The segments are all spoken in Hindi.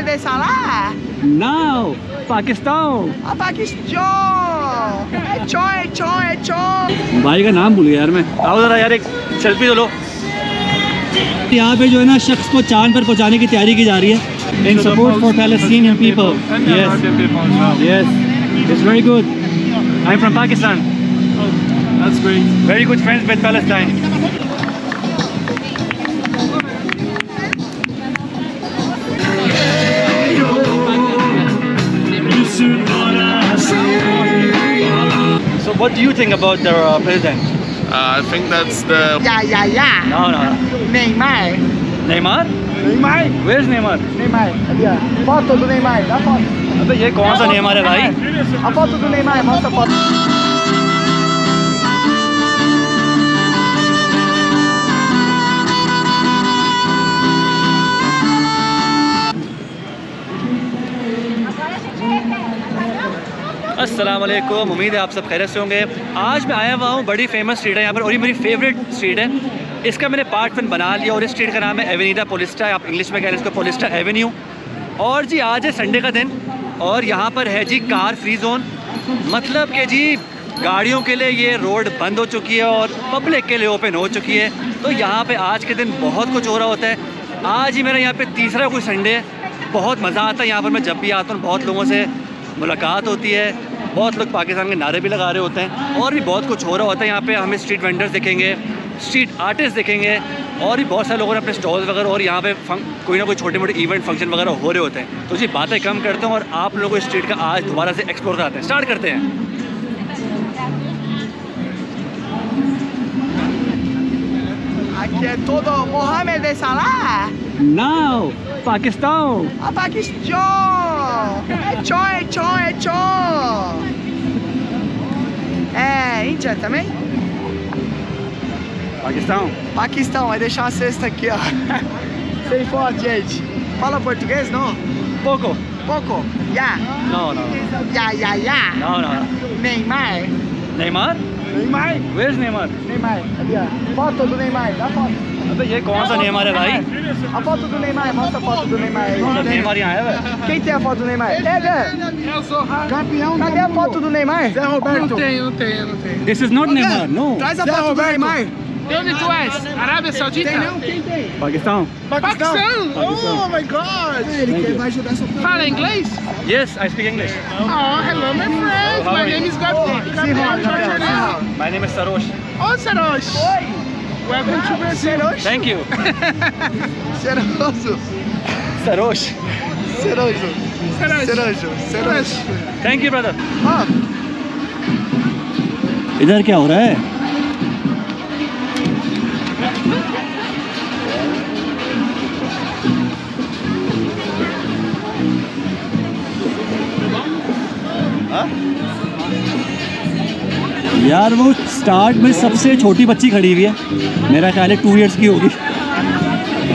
de Salah? Now, Pakistan. Pakistan. भाई का नाम भूल गया यार मैं। आओ जरा यार एक सेल्फी तो लो। यहाँ पे जो है ना शख्स को चांद पर पहुँचाने की तैयारी की जा रही है। In support for Palestinian people. Yes. Yes. It's very good. I'm from Pakistan. That's great. Very good friends with Palestine. So what do you think about the president? I think that's the... Yeah. No. Neymar. Neymar? Neymar. Where's Neymar? Neymar. Ali, ó. Foto do Neymar. Dá foto. अबे ये कौन सा नेमार है भाई? A foto do Neymar. Mostra a foto. अस्सलाम वालेकुम, उम्मीद है आप सब खैरियत से होंगे। आज मैं आया हुआ हूँ, बड़ी फेमस स्ट्रीट है यहाँ पर और ये मेरी फेवरेट स्ट्रीट है। इसका मैंने पार्ट 1 बना लिया और इस स्ट्रीट का नाम है एवेनिडा पोलिस्टा, आप इंग्लिश में कह रहे हैं इसको पोलिस्टा एवेन्यू। और जी आज है संडे का दिन और यहाँ पर है जी कार फ्री जोन, मतलब कि जी गाड़ियों के लिए ये रोड बंद हो चुकी है और पब्लिक के लिए ओपन हो चुकी है। तो यहाँ पर आज के दिन बहुत कुछ हो रहा होता है। आज ही मेरा यहाँ पर तीसरा कोई संडे है, बहुत मज़ा आता है यहाँ पर। मैं जब भी आता हूँ बहुत लोगों से मुलाकात होती है, बहुत लोग पाकिस्तान के नारे भी लगा रहे होते हैं और भी बहुत कुछ हो रहा होता है यहाँ पे। हमें स्ट्रीट वेंडर्स दिखेंगे, स्ट्रीट आर्टिस्ट दिखेंगे और भी बहुत सारे लोगों ने अपने स्टॉल्स वगैरह और यहाँ पे कोई ना कोई छोटे मोटे इवेंट फंक्शन वगैरह हो रहे होते हैं। तो जी बातें कम करते हैं और आप लोगों को स्ट्रीट का आज दोबारा से एक्सप्लोर कराते हैं। स्टार्ट करते हैं। Aqui é todo Mohamed de Salah. Now, Pakistan. Pakistan. É Chon. É Índia também? Paquistão, vai deixar uma cesta aqui, ó. Sem foto, gente. Fala português, não? Pouco. Yeah. No. Yeah. No. Neymar. Neymar? Where's Neymar? Neymar, ali, ó. Foto do Neymar, dá foto. अबे ये कौन सा नेमार है भाई? A foto do Neymar, mostra a foto do Neymar aí. Neymar यहाँ है वे? Quem tem a foto do Neymar? Eu sou Campeão. Cadê a foto do Neymar? Zé Roberto. Não tenho. This is not Neymar, no. Traz a foto do Neymar. De onde tu és? Arábia Saudita? Tem não? Quem tem? Pakistan. Paquistão? Oh my God. Ele vai ajudar essa foto. Fala inglês? Yes, I speak English. Oh, hello my friend. How My are you? name is Gabriel. My name is Sarosh. Oh, Sarosh. Welcome to Brazil. Thank you. Ceroso. Sarosh. Thank you brother. हाँ. इधर क्या हो रहा है? यार वो स्टार्ट में सबसे छोटी बच्ची खड़ी हुई है, मेरा ख्याल है 2 इयर्स की होगी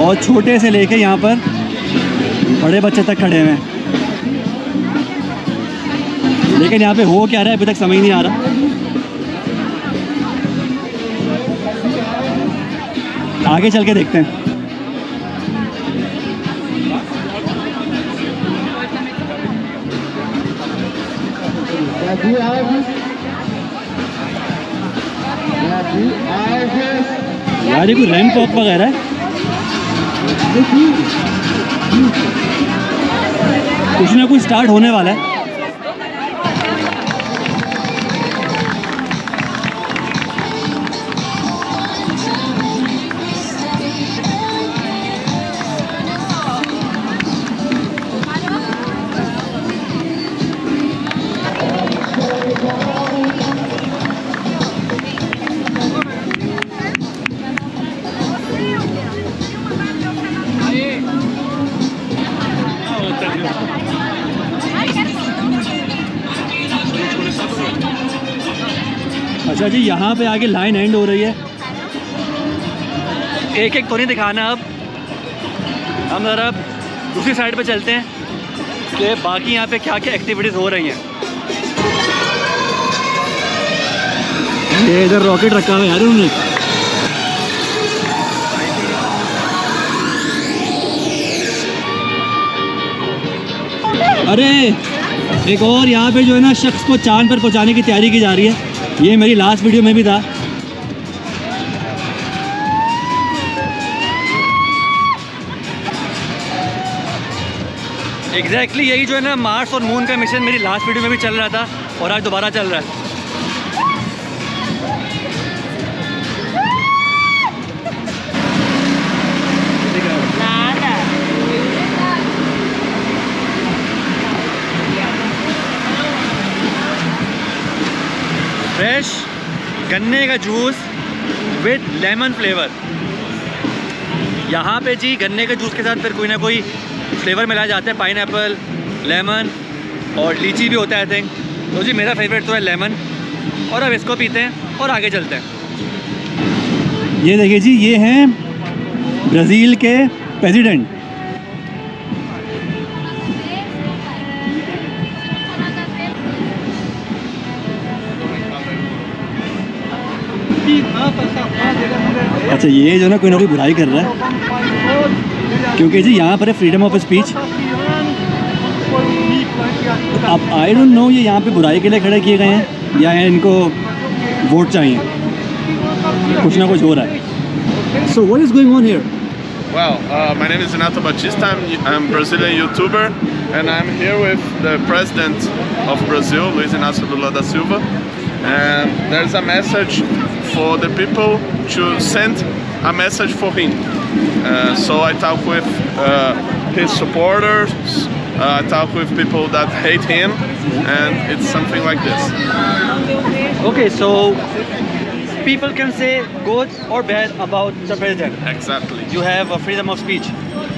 और छोटे से लेके यहाँ पर बड़े बच्चे तक खड़े हुए हैं। लेकिन यहाँ पे हो क्या रहा है अभी तक समझ नहीं आ रहा। आगे चल के देखते हैं। यार ये कोई रैंप वॉक वगैरह है, कुछ ना कुछ स्टार्ट होने वाला है। अच्छा जी यहाँ पे आगे लाइन एंड हो रही है। एक एक तो नहीं दिखाना, अब हम ज़रा दूसरी साइड पे चलते हैं कि बाकी यहाँ पे क्या क्या एक्टिविटीज़ हो रही हैं। ये इधर रॉकेट रखा हुआ है यार उन्होंने। अरे एक और यहाँ पे जो है ना शख्स को चांद पर पहुँचाने की तैयारी की जा रही है। ये मेरी लास्ट वीडियो में भी था। एग्जैक्टली यही जो है ना मार्स और मून का मिशन मेरी लास्ट वीडियो में भी चल रहा था और आज दोबारा चल रहा है। फ्रेश गन्ने का जूस विद लेमन फ्लेवर। यहाँ पे जी गन्ने के जूस के साथ फिर कोई ना कोई फ्लेवर मिलाए जाते हैं, पाइनएप्पल, लेमन और लीची भी होता है आई थिंक। तो जी मेरा फेवरेट तो है लेमन। और अब इसको पीते हैं और आगे चलते हैं। ये देखिए जी, ये हैं ब्राज़ील के प्रेसिडेंट। अच्छा, ये जो ना कोई बुराई कर रहा है क्योंकि जी यहाँ पर है फ्रीडम ऑफ स्पीच। अब आई डोंट नो ये यहाँ पे बुराई के लिए खड़े किए गए हैं या इनको वोट चाहिए, कुछ ना कुछ हो रहा है। So what is going on here? Well, my name is Renato Batista. I'm a Brazilian YouTuber, and I'm here with the President of Brazil, Luiz Inácio Lula da Silva. And there's a message for the people to send a message for him. So I talk with his supporters, I talk with people that hate him, and it's something like this. Okay, so people can say good or bad about the president. Exactly. You have a freedom of speech.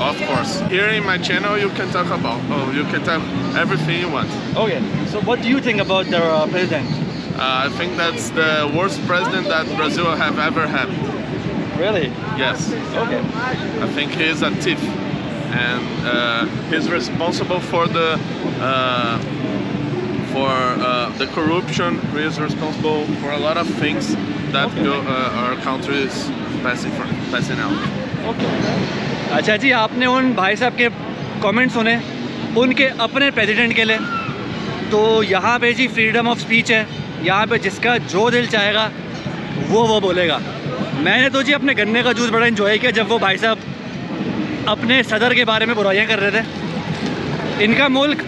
Of course. Here in my channel, you can talk about, you can talk everything you want. Okay, so what do you think about the president? I think that's the worst president that Brazil have ever had. Really? Yes. Okay. I think he is a thief, and he's responsible for the corruption. He is responsible for a lot of things that our country is passing out. Okay. अच्छा जी, आपने उन भाई साहब के कमेंट सुने उनके अपने प्रेसिडेंट के लिए। तो यहाँ पे जी फ्रीडम ऑफ स्पीच है, यहाँ पे जिसका जो दिल चाहेगा वो बोलेगा। मैंने तो जी अपने गन्ने का जूस बड़ा एंजॉय किया जब वो भाई साहब अपने सदर के बारे में बुराइयां कर रहे थे। इनका मुल्क,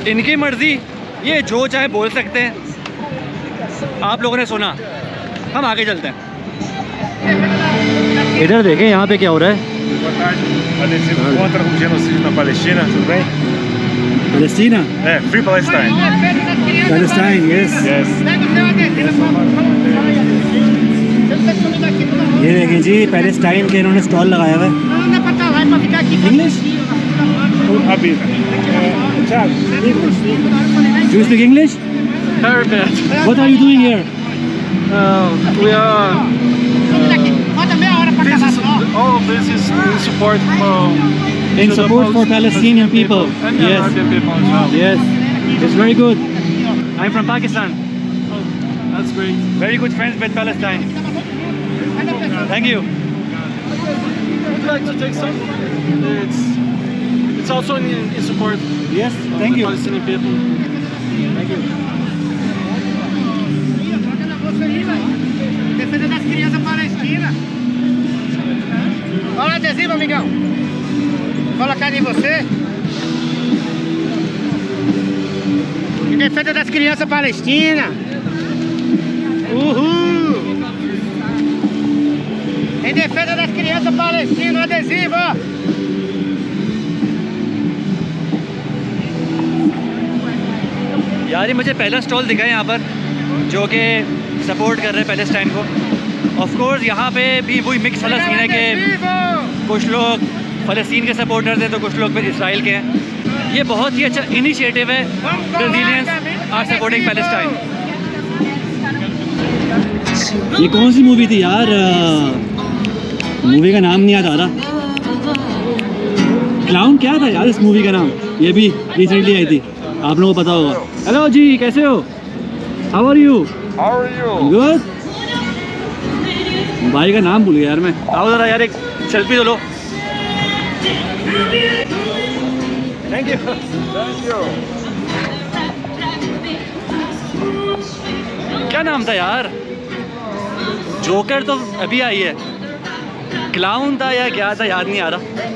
इनकी मर्ज़ी, ये जो चाहे बोल सकते हैं। आप लोगों ने सुना, हम आगे चलते हैं। इधर देखें यहाँ पे क्या हो रहा है। Boa tarde. Adesivo contra o genocídio na Palestina, tudo bem? Palestina? É, Free Palestine. Palestine, yes. Yes. ये देखें जी, पैलेस्टाइन के इन्होंने स्टॉल लगाया हुआ है। English? Habib. Thiago, English. Do you speak English? Very bad. What are you doing here? We are. All of this is in support for. In support for Palestinian people. And Yes. Arabian people as well. Yes, it's very good. I'm from Pakistan. That's great. Very good friends with Palestine. Thank you. Would you like to take some? It's also in support Yes, of thank the you. Palestinian people. Thank you. Defesa das crianças palestinas. Olha o adesivo, amigão. Colocar em você. Em defesa das crianças palestinas. Uhul! Em defesa das crianças palestinas, adesivo, ó. यार ये मुझे पहला स्टॉल दिखा है यहाँ पर जो कि सपोर्ट कर रहे हैं पैलेस्टाइन को। ऑफ कोर्स यहाँ पे भी वही मिक्स वाला सीन है कि कुछ लोग फ़लस्तीन के सपोर्टर्स हैं तो कुछ लोग फिर इसराइल के हैं। ये बहुत ही अच्छा इनिशिएटिव है। ब्राज़ीलियंस आर सपोर्टिंग पैलेस्टाइन। ये कौन सी मूवी थी यार? मूवी का नाम नहीं याद आ रहा। क्लाउन क्या था यार इस मूवी का नाम? ये भी रिसेंटली आई थी, आप लोगों को पता होगा। हेलो जी, कैसे हो? How are you? गुड। भाई का नाम भूल गया यार मैं। आओ ज़रा यार एक सेल्फी तो लो। Thank you. क्या नाम था यार? जोकर तो अभी आई है, क्लाउन था या क्या था याद नहीं आ रहा।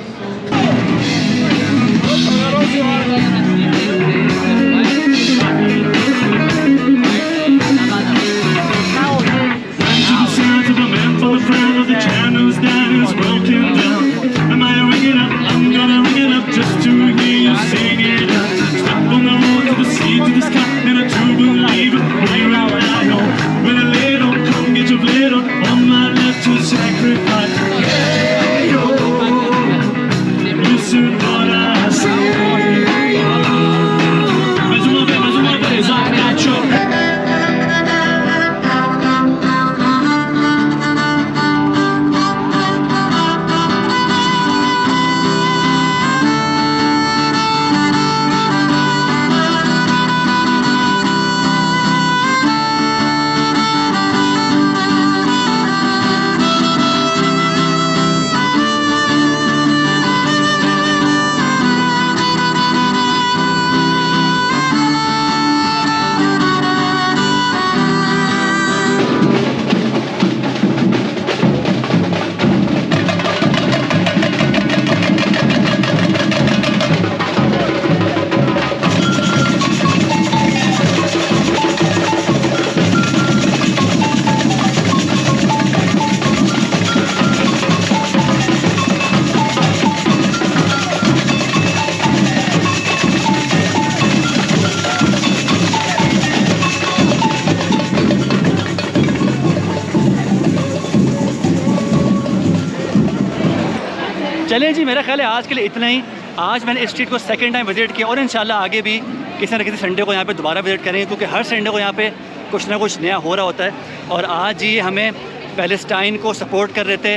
चलिए जी, मेरा ख्याल है आज के लिए इतना ही। आज मैंने इस स्ट्रीट को सेकंड टाइम विज़िट किया और इंशाल्लाह आगे भी किसी न किसी संडे को यहाँ पे दोबारा विज़िट करेंगे, क्योंकि हर संडे को यहाँ पे कुछ ना कुछ नया हो रहा होता है। और आज ये हमें पैलेस्टाइन को सपोर्ट कर रहे थे,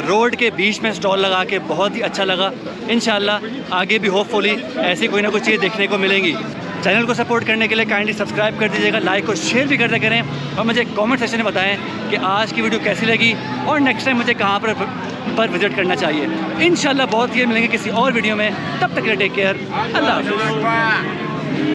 रोड के बीच में स्टॉल लगा के बहुत ही अच्छा लगा। इंशाल्लाह आगे भी होपफुली ऐसी कोई ना कोई चीज़ देखने को मिलेंगी। चैनल को सपोर्ट करने के लिए काइंडली सब्सक्राइब कर दीजिएगा, लाइक और शेयर भी करते करें, और मुझे कमेंट सेक्शन में बताएं कि आज की वीडियो कैसी लगी और नेक्स्ट टाइम मुझे कहाँ पर विज़िट करना चाहिए। इंशाल्लाह बहुत ही मिलेंगे किसी और वीडियो में, तब तक के लिए टेक केयर, अल्लाह हाफ़िज़।